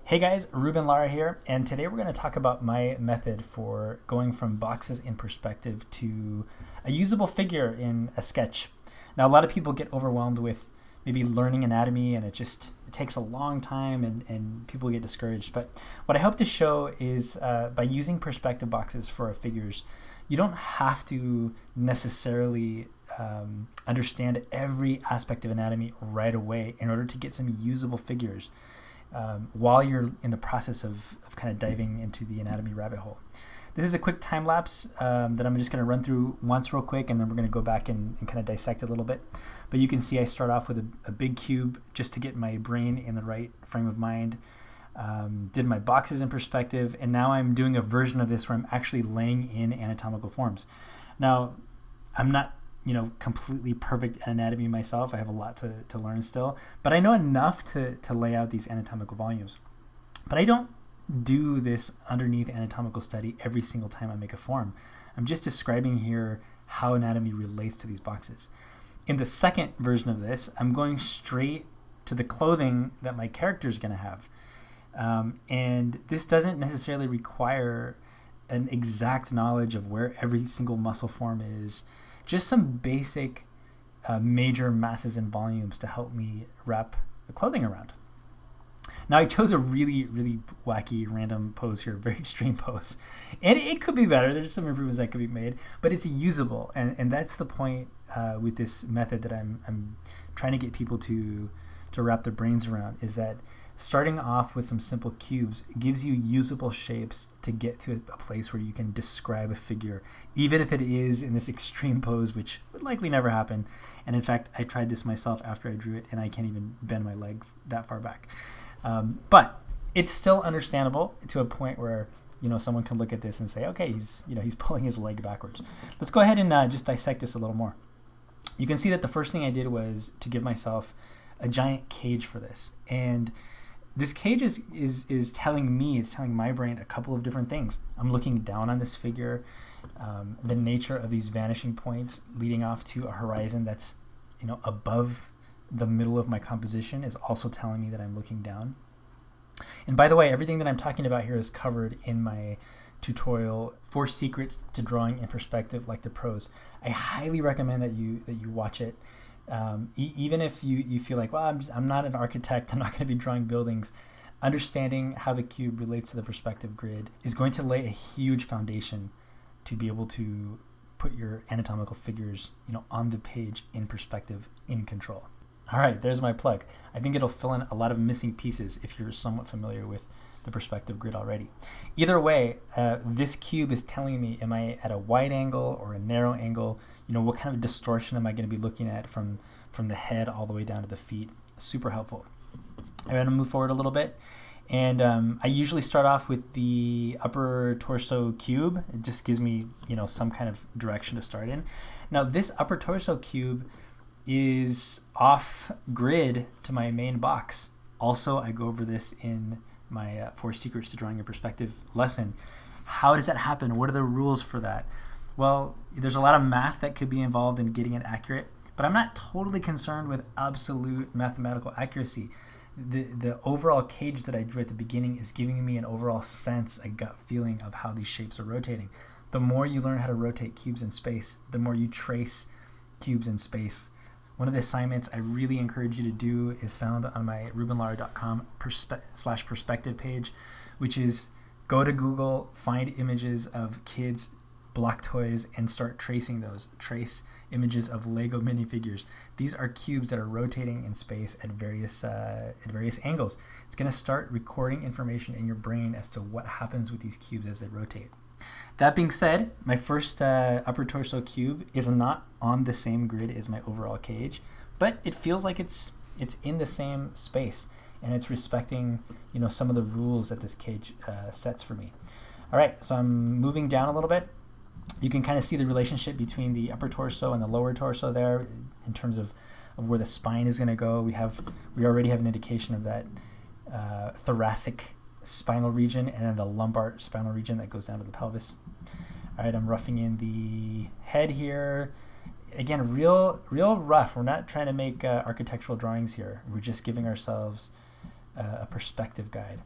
Hey guys, Ruben Lara here, and today we're going to talk about my method for going from boxes in perspective to a usable figure in a sketch. Now, a lot of people get overwhelmed with maybe learning anatomy, and it takes a long time, and people get discouraged. But what I hope to show is by using perspective boxes for our figures, you don't have to necessarily understand every aspect of anatomy right away in order to get some usable figures. While you're in the process of kind of diving into the anatomy rabbit hole. This is a quick time lapse that I'm just going to run through once real quick, and then we're going to go back and kind of dissect it a little bit. But you can see I start off with a big cube just to get my brain in the right frame of mind. Did my boxes in perspective, and now I'm doing a version of this where I'm actually laying in anatomical forms. Now, I'm not completely perfect at anatomy myself. I have a lot to learn still, but I know enough to lay out these anatomical volumes. But I don't do this underneath anatomical study every single time I make a form. I'm just describing here how anatomy relates to these boxes. In the second version of this, I'm going straight to the clothing that my character is going to have. And this doesn't necessarily require an exact knowledge of where every single muscle form is. Just some basic major masses and volumes to help me wrap the clothing around. Now, I chose a really, really wacky random pose here, very extreme pose. And it could be better. There's some improvements that could be made, but it's usable. And that's the point with this method that I'm trying to get people to wrap their brains around, is that starting off with some simple cubes gives you usable shapes to get to a place where you can describe a figure, even if it is in this extreme pose, which would likely never happen. And in fact, I tried this myself after I drew it, and I can't even bend my leg that far back. But it's still understandable to a point where someone can look at this and say, okay, he's pulling his leg backwards. Let's go ahead and just dissect this a little more. You can see that the first thing I did was to give myself a giant cage for this, and this cage is telling me, it's telling my brain a couple of different things. I'm looking down on this figure. The nature of these vanishing points leading off to a horizon that's above the middle of my composition is also telling me that I'm looking down. And by the way, everything that I'm talking about here is covered in my tutorial, 4 Secrets to Drawing in Perspective Like the Pros. I highly recommend that you watch it. Even if you feel like, well, I'm not an architect, I'm not going to be drawing buildings, understanding how the cube relates to the perspective grid is going to lay a huge foundation to be able to put your anatomical figures on the page in perspective, in control. All right, there's my plug. I think it'll fill in a lot of missing pieces if you're somewhat familiar with the perspective grid already. Either way, this cube is telling me, am I at a wide angle or a narrow angle? What kind of distortion am I going to be looking at from the head all the way down to the feet? Super helpful. I'm going to move forward a little bit. And I usually start off with the upper torso cube. It just gives me, some kind of direction to start in. Now, this upper torso cube is off grid to my main box. Also, I go over this in my 4 Secrets to Drawing in Perspective lesson. How does that happen? What are the rules for that? Well, there's a lot of math that could be involved in getting it accurate, but I'm not totally concerned with absolute mathematical accuracy. The overall cage that I drew at the beginning is giving me an overall sense, a gut feeling of how these shapes are rotating. The more you learn how to rotate cubes in space, the more you trace cubes in space. One of the assignments I really encourage you to do is found on my rubenlara.com/perspective page, which is go to Google, find images of kids' block toys, and start tracing those. Trace images of Lego minifigures. These are cubes that are rotating in space at various angles. It's going to start recording information in your brain as to what happens with these cubes as they rotate. That being said, my first upper torso cube is not on the same grid as my overall cage, but it feels like it's in the same space, and it's respecting some of the rules that this cage sets for me. All right, so I'm moving down a little bit. You can kind of see the relationship between the upper torso and the lower torso there in terms of where the spine is going to go. We already have an indication of that thoracic spinal region and then the lumbar spinal region that goes down to the pelvis. All right, I'm roughing in the head here. Again, real rough. We're not trying to make architectural drawings here. We're just giving ourselves a perspective guide.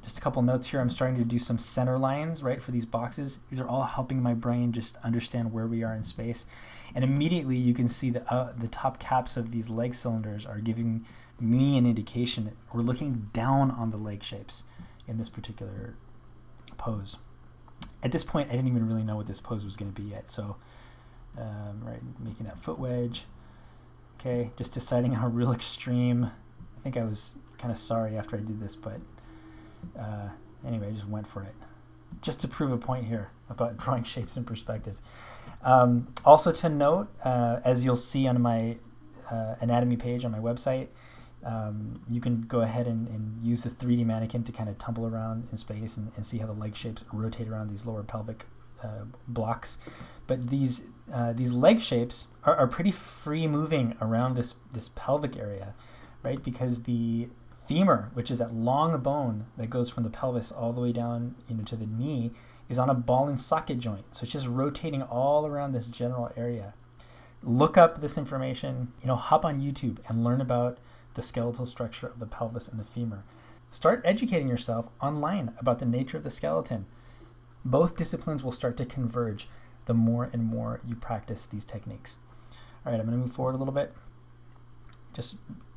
Just a couple notes here. I'm starting to do some center lines, right, for these boxes. These are all helping my brain just understand where we are in space. And immediately you can see the top caps of these leg cylinders are giving me an indication that we're looking down on the leg shapes in this particular pose. At this point, I didn't even really know what this pose was going to be yet. So, right, making that foot wedge. Okay, just deciding on a real extreme. I think I was kind of sorry after I did this, but anyway, I just went for it. Just to prove a point here about drawing shapes in perspective. Also to note, as you'll see on my anatomy page on my website, you can go ahead and use the 3D mannequin to kind of tumble around in space and see how the leg shapes rotate around these lower pelvic blocks. But these leg shapes are pretty free moving around this pelvic area, right? Because the femur, which is that long bone that goes from the pelvis all the way down, to the knee, is on a ball and socket joint. So it's just rotating all around this general area. Look up this information, hop on YouTube and learn about the skeletal structure of the pelvis and the femur. Start educating yourself online about the nature of the skeleton. Both disciplines will start to converge the more and more you practice these techniques. All right, I'm going to move forward a little bit. Just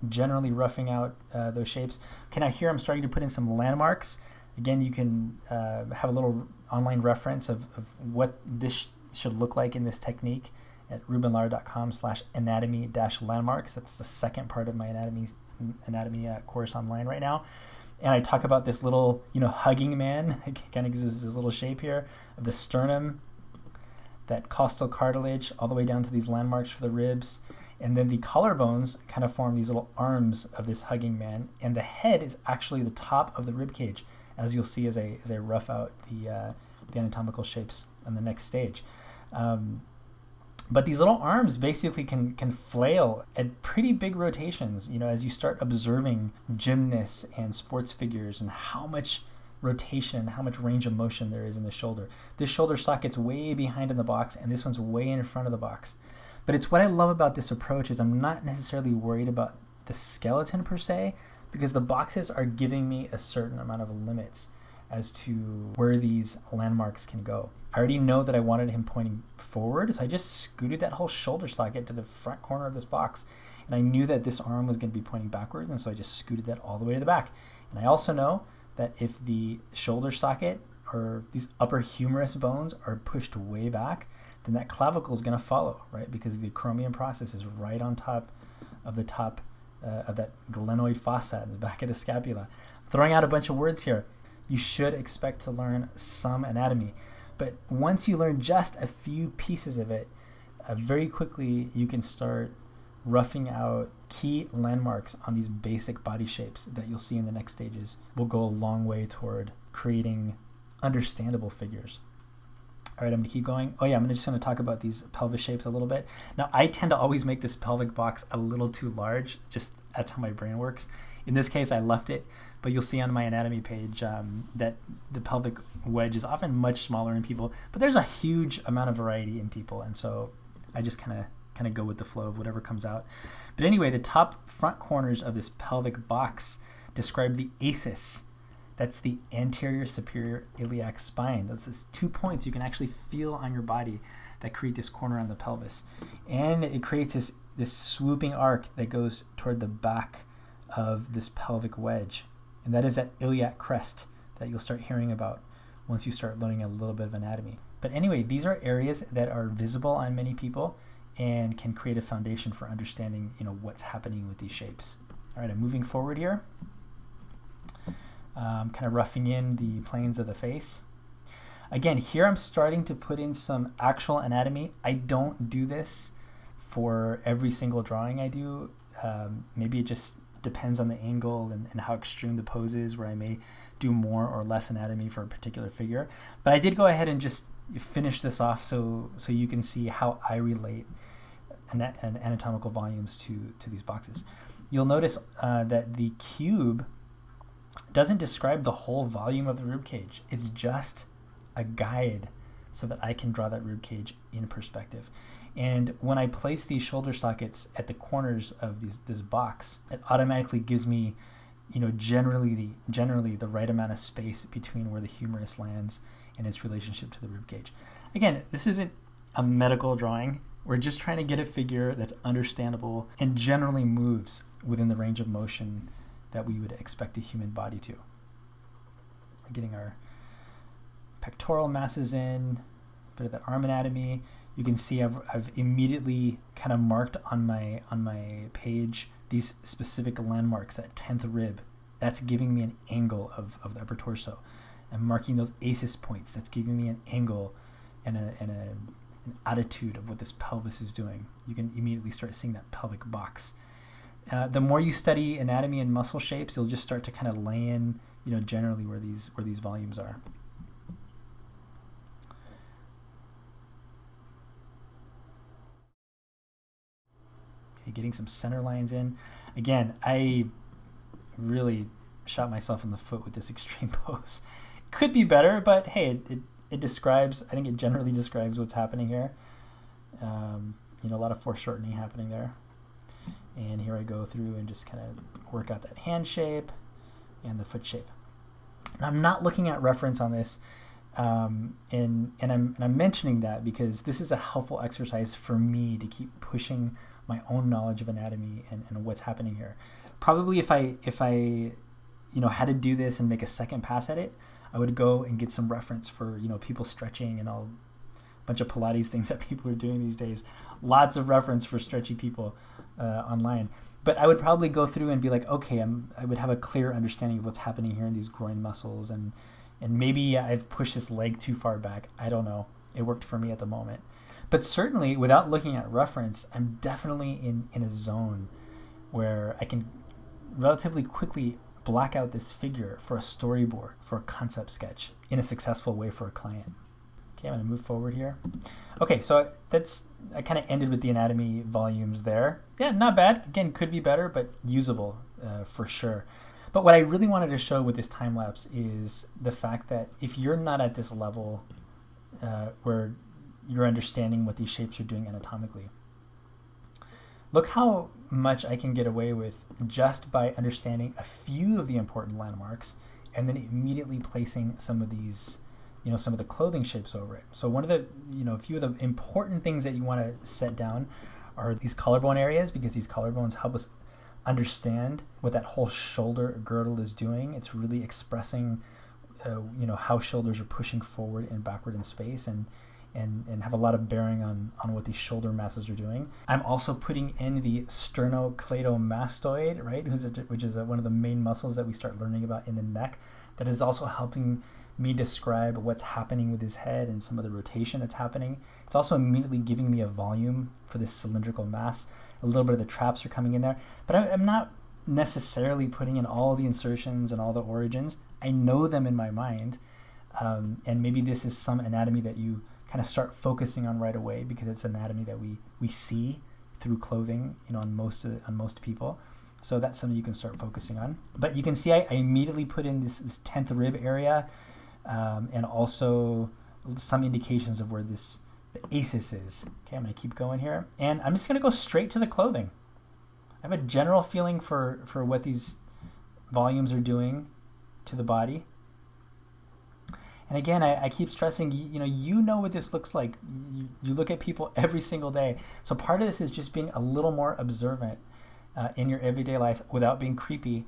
generally roughing out those shapes. Okay, now here I'm starting to put in some landmarks. Again, you can have a little online reference of what this should look like in this technique at rubenlar.com/anatomy-landmarks. That's the second part of my anatomy course online right now. And I talk about this little, hugging man. It kind of gives us this little shape here of the sternum, that costal cartilage, all the way down to these landmarks for the ribs. And then the collarbones kind of form these little arms of this hugging man. And the head is actually the top of the rib cage, as you'll see as I rough out the anatomical shapes on the next stage. But these little arms basically can flail at pretty big rotations, as you start observing gymnasts and sports figures and how much rotation, how much range of motion there is in the shoulder. This shoulder socket's way behind in the box, and this one's way in front of the box. But it's what I love about this approach is I'm not necessarily worried about the skeleton per se, because the boxes are giving me a certain amount of limits as to where these landmarks can go. I already know that I wanted him pointing forward, so I just scooted that whole shoulder socket to the front corner of this box. And I knew that this arm was going to be pointing backwards, and so I just scooted that all the way to the back. And I also know that if the shoulder socket or these upper humerus bones are pushed way back, then that clavicle is going to follow, right? Because the acromion process is right on top of the top of that glenoid fossa in the back of the scapula. I'm throwing out a bunch of words here. You should expect to learn some anatomy. But once you learn just a few pieces of it, very quickly you can start roughing out key landmarks on these basic body shapes that you'll see in the next stages. Will go a long way toward creating understandable figures. All right, I'm going to keep going. Oh yeah, I'm just going to talk about these pelvis shapes a little bit. Now, I tend to always make this pelvic box a little too large. Just that's how my brain works. In this case, I left it, but you'll see on my anatomy page that the pelvic wedge is often much smaller in people, but there's a huge amount of variety in people, and so I just kind of go with the flow of whatever comes out. But anyway, the top front corners of this pelvic box describe the ASIS. That's the anterior superior iliac spine. That's these 2 points you can actually feel on your body that create this corner on the pelvis. And it creates this swooping arc that goes toward the back of this pelvic wedge. And that is that iliac crest that you'll start hearing about once you start learning a little bit of anatomy. But anyway, these are areas that are visible on many people and can create a foundation for understanding, what's happening with these shapes. All right, I'm moving forward here. Kind of roughing in the planes of the face. Again, here I'm starting to put in some actual anatomy. I don't do this for every single drawing I do. Maybe it just depends on the angle and how extreme the pose is, where I may do more or less anatomy for a particular figure. But I did go ahead and just finish this off so you can see how I relate anatomical volumes to these boxes. You'll notice that the cube doesn't describe the whole volume of the rib cage. It's just a guide so that I can draw that rib cage in perspective. And when I place these shoulder sockets at the corners of this box, it automatically gives me generally the right amount of space between where the humerus lands and its relationship to the rib cage. Again, this isn't a medical drawing. We're just trying to get a figure that's understandable and generally moves within the range of motion that we would expect a human body to. We're getting our pectoral masses in, a bit of that arm anatomy. You can see I've immediately kind of marked on my page these specific landmarks, that 10th rib. That's giving me an angle of the upper torso. I'm marking those ACES points. That's giving me an angle and an attitude of what this pelvis is doing. You can immediately start seeing that pelvic box. The more you study anatomy and muscle shapes, you'll just start to kind of lay in, generally where these volumes are. Okay, getting some center lines in. Again, I really shot myself in the foot with this extreme pose. Could be better, but hey, it describes, I think it generally describes what's happening here. A lot of foreshortening happening there. And here I go through and just kind of work out that hand shape and the foot shape. Now, I'm not looking at reference on this, and I'm mentioning that because this is a helpful exercise for me to keep pushing my own knowledge of anatomy and what's happening here. Probably if I had to do this and make a second pass at it, I would go and get some reference for people stretching and all a bunch of Pilates things that people are doing these days. Lots of reference for stretchy people online. But I would probably go through and be like, okay, I would have a clear understanding of what's happening here in these groin muscles, and maybe I've pushed this leg too far back. I don't know. It worked for me at the moment. But certainly, without looking at reference, I'm definitely in a zone where I can relatively quickly black out this figure for a storyboard, for a concept sketch in a successful way for a client. Okay, I'm going to move forward here. Okay, so I kind of ended with the anatomy volumes there. Yeah, not bad. Again, could be better, but usable for sure. But what I really wanted to show with this time lapse is the fact that if you're not at this level where you're understanding what these shapes are doing anatomically, look how much I can get away with just by understanding a few of the important landmarks and then immediately placing some of these, some of the clothing shapes over it. So one of the, a few of the important things that you want to set down are these collarbone areas, because these collarbones help us understand what that whole shoulder girdle is doing. It's really expressing, how shoulders are pushing forward and backward in space, and have a lot of bearing on what these shoulder masses are doing. I'm also putting in the sternocleidomastoid, right, which is one of the main muscles that we start learning about in the neck, that is also helping me describe what's happening with his head and some of the rotation that's happening. It's also immediately giving me a volume for this cylindrical mass. A little bit of the traps are coming in there, but I'm not necessarily putting in all the insertions and all the origins. I know them in my mind, and maybe this is some anatomy that you kind of start focusing on right away, because it's anatomy that we see through clothing, on most people. So that's something you can start focusing on. But you can see I immediately put in this 10th rib area, and also some indications of where the ACES is. Okay, I'm going to keep going here, and I'm just going to go straight to the clothing. I have a general feeling for what these volumes are doing to the body. And again, I keep stressing, you know what this looks like. You look at people every single day. So part of this is just being a little more observant in your everyday life without being creepy.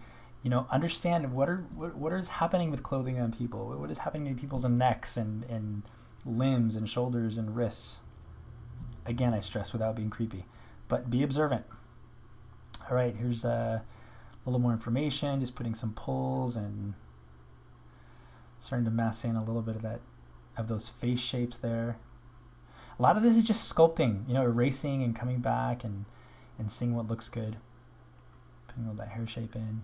Understand what is happening with clothing on people. What is happening to people's necks and limbs and shoulders and wrists. Again, I stress without being creepy, but be observant. All right, here's a little more information, just putting some pulls and starting to mass in a little bit of those face shapes there. A lot of this is just sculpting, erasing and coming back and seeing what looks good. Putting all that hair shape in.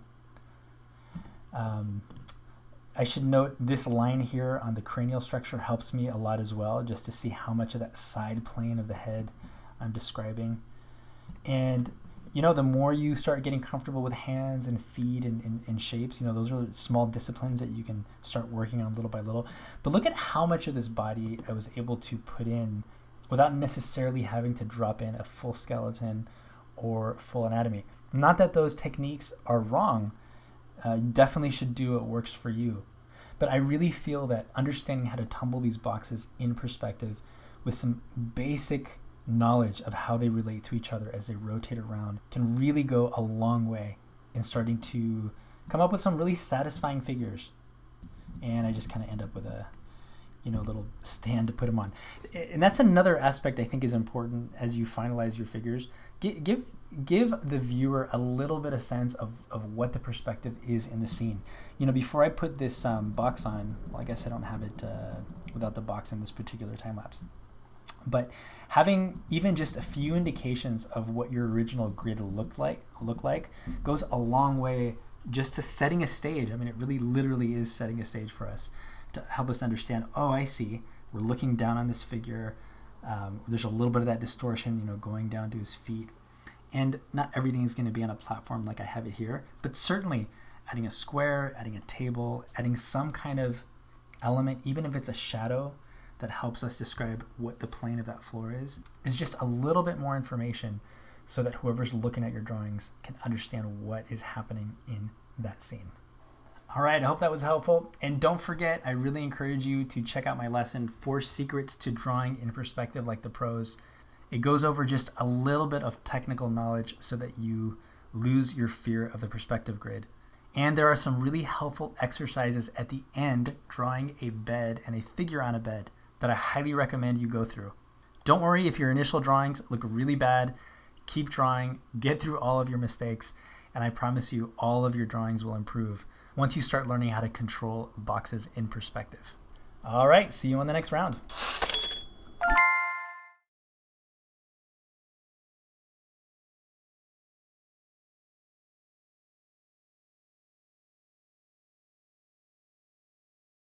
I should note this line here on the cranial structure helps me a lot as well, just to see how much of that side plane of the head I'm describing. And the more you start getting comfortable with hands and feet and shapes, those are small disciplines that you can start working on little by little. But look at how much of this body I was able to put in without necessarily having to drop in a full skeleton or full anatomy. Not that those techniques are wrong. You definitely should do what works for you. But I really feel that understanding how to tumble these boxes in perspective with some basic knowledge of how they relate to each other as they rotate around can really go a long way in starting to come up with some really satisfying figures. And I just kind of end up with a little stand to put them on. And that's another aspect I think is important as you finalize your figures. Give the viewer a little bit of sense of what the perspective is in the scene. Before I put this box on, well, I guess I don't have it without the box in this particular time lapse. But having even just a few indications of what your original grid look like goes a long way just to setting a stage. I mean, it really literally is setting a stage for us to help us understand, oh, I see. We're looking down on this figure. There's a little bit of that distortion, going down to his feet. And not everything is going to be on a platform like I have it here, but certainly adding a square, adding a table, adding some kind of element, even if it's a shadow that helps us describe what the plane of that floor is just a little bit more information so that whoever's looking at your drawings can understand what is happening in that scene. All right, I hope that was helpful. And don't forget, I really encourage you to check out my lesson, 4 Secrets to Drawing in Perspective Like the Pros. It goes over just a little bit of technical knowledge so that you lose your fear of the perspective grid. And there are some really helpful exercises at the end, drawing a bed and a figure on a bed, that I highly recommend you go through. Don't worry if your initial drawings look really bad. Keep drawing, get through all of your mistakes, and I promise you all of your drawings will improve once you start learning how to control boxes in perspective. All right, see you on the next round.